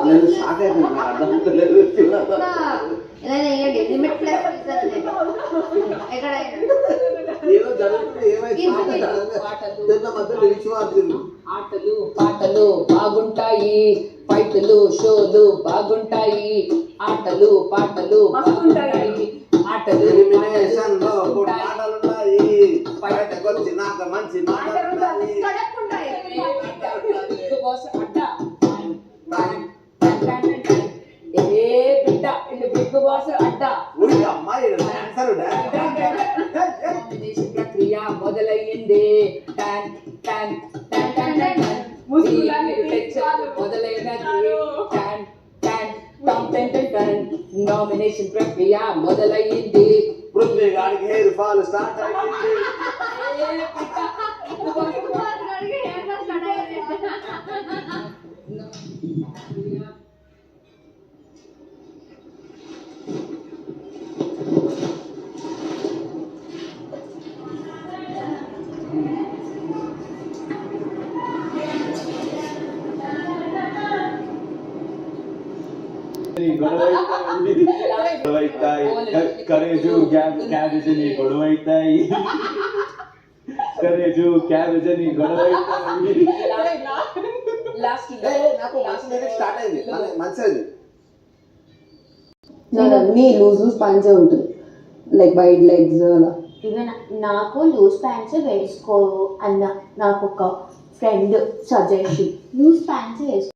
నేను షాక్ అయిపోయింది, నాకు అర్థమవుతలేదు. ఏదో జరుగుతుంది, ఏమైంది ఆటలు పాటలు బాగుంటాయి, ఫైట్లు షోలు బాగుంటాయి, ఆటలు పాటలు బాగుంటాయి, ఆటలు మంచి బిగ్ బాస్ అడ్డా ప్రక్రియ మొదలయ్యింది. నామినేషన్ ప్రక్రియ మొదలయ్యింది. పృథ్వీ గారికి హెయిర్ ఫాల్ స్టార్ట్ అయ్యింది. గొడవైతాయి కరేజు క్యాబేజ్ అని గొడవైతాయి, కరేజు క్యాబేజ్ అని గొడవైతాయి. నాకు స్టార్ట్ అయింది మంచిది. అన్ని లూజ్ ప్యాంట్స్ ఉంటుంది, లైక్ వైడ్ లెగ్స్ అలా. ఈవెన్ నాకు లూజ్ ప్యాంట్స్ వేసుకో అన్న నాకు ఒక ఫ్రెండ్ సజెషన్, లూజ్ ప్యాంట్స్ వేసుకో.